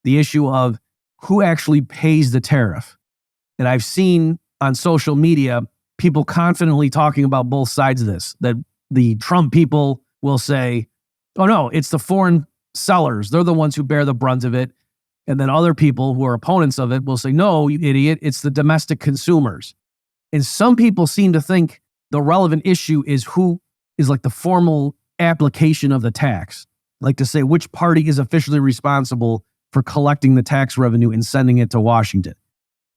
the issue of who actually pays the tariff. And I've seen on social media people confidently talking about both sides of this, that the Trump people will say, oh no, it's the foreign sellers. They're the ones who bear the brunt of it. And then other people who are opponents of it will say, no, you idiot, it's the domestic consumers. And some people seem to think the relevant issue is who is like the formal application of the tax, like to say which party is officially responsible for collecting the tax revenue and sending it to Washington.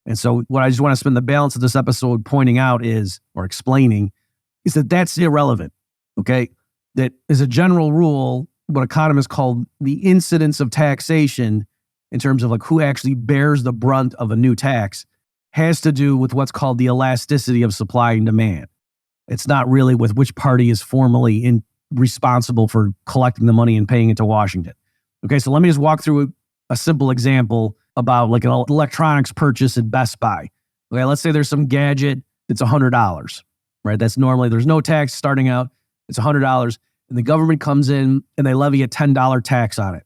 And so what I just want to spend the balance of this episode pointing out is, or explaining, is that that's irrelevant, okay? That as a general rule, what economists call the incidence of taxation in terms of like who actually bears the brunt of a new tax has to do with what's called the elasticity of supply and demand. It's not really with which party is formally responsible for collecting the money and paying it to Washington. Okay, so let me just walk through a simple example about like an electronics purchase at Best Buy. Okay, let's say there's some gadget that's $100, right? That's normally, there's no tax starting out. It's $100, and the government comes in and they levy a $10 tax on it.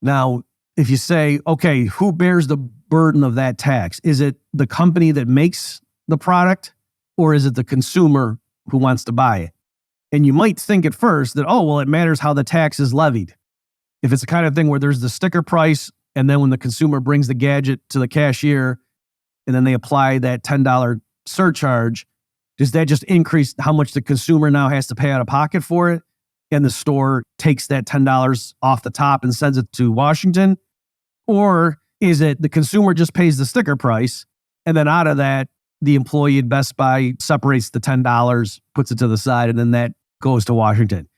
Now, if you say, okay, who bears the burden of that tax? Is it the company that makes the product, or is it the consumer who wants to buy it? And you might think at first that, oh, well, it matters how the tax is levied. If it's the kind of thing where there's the sticker price, and then when the consumer brings the gadget to the cashier, and then they apply that $10 surcharge, does that just increase how much the consumer now has to pay out of pocket for it? And the store takes that $10 off the top and sends it to Washington? Or is it the consumer just pays the sticker price, and then out of that, the employee at Best Buy separates the $10, puts it to the side, and then that goes to Washington?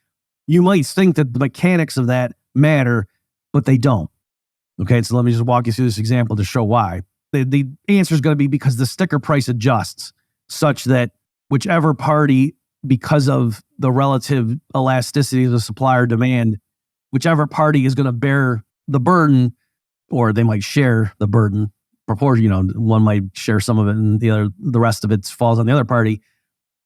You might think that the mechanics of that matter, but they don't. Okay, so let me just walk you through this example to show why. The answer is going to be because the sticker price adjusts such that whichever party, because of the relative elasticity of the supply or demand, whichever party is going to bear the burden, or they might share the burden proportion, one might share some of it and the rest of it falls on the other party.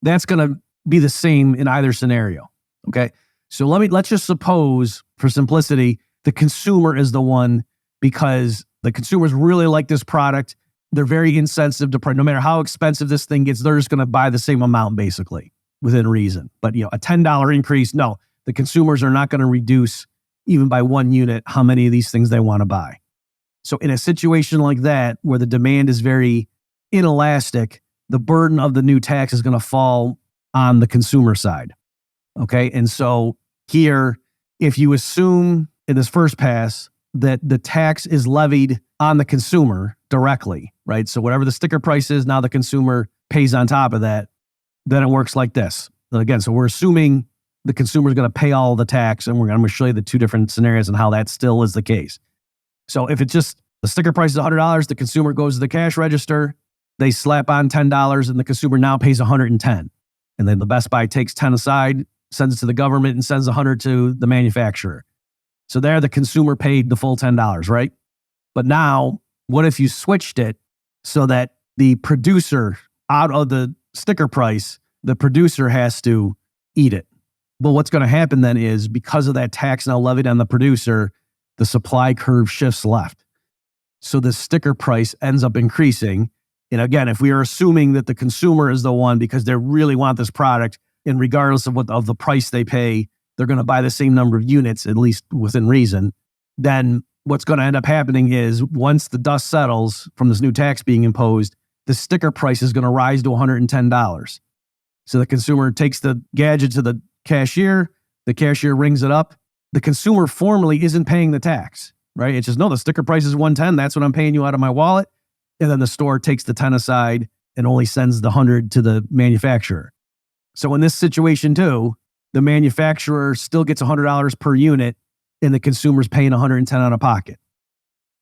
That's going to be the same in either scenario. Okay, so let's just suppose, for simplicity, the consumer is the one, because the consumers really like this product. They're very insensitive to price. No matter how expensive this thing gets, they're just going to buy the same amount, basically, within reason. But a $10 increase, no, the consumers are not going to reduce even by 1 unit how many of these things they want to buy. So in a situation like that, where the demand is very inelastic, the burden of the new tax is going to fall on the consumer side. Okay, and so here, if you assume in this first pass that the tax is levied on the consumer directly, right? So whatever the sticker price is, now the consumer pays on top of that, then it works like this. Again, so we're assuming the consumer is going to pay all the tax, and I'm going to show you the two different scenarios and how that still is the case. So if it's just the sticker price is $100, the consumer goes to the cash register, they slap on $10, and the consumer now pays $110. And then the Best Buy takes 10 aside, sends it to the government, and sends 100 to the manufacturer. So there, the consumer paid the full $10, right? But now, what if you switched it so that the producer, out of the sticker price, the producer has to eat it? But what's going to happen then is, because of that tax now levied on the producer, the supply curve shifts left. So the sticker price ends up increasing. And again, if we are assuming that the consumer is the one because they really want this product, and regardless of the price they pay, they're going to buy the same number of units, at least within reason, then what's going to end up happening is, once the dust settles from this new tax being imposed, the sticker price is going to rise to $110. So the consumer takes the gadget to the cashier rings it up. The consumer formally isn't paying the tax, right? It's just, no, the sticker price is $110. That's what I'm paying you out of my wallet. And then the store takes the 10 aside and only sends the 100 to the manufacturer. So in this situation too, the manufacturer still gets $100 per unit, and the consumer's paying $110 out of pocket.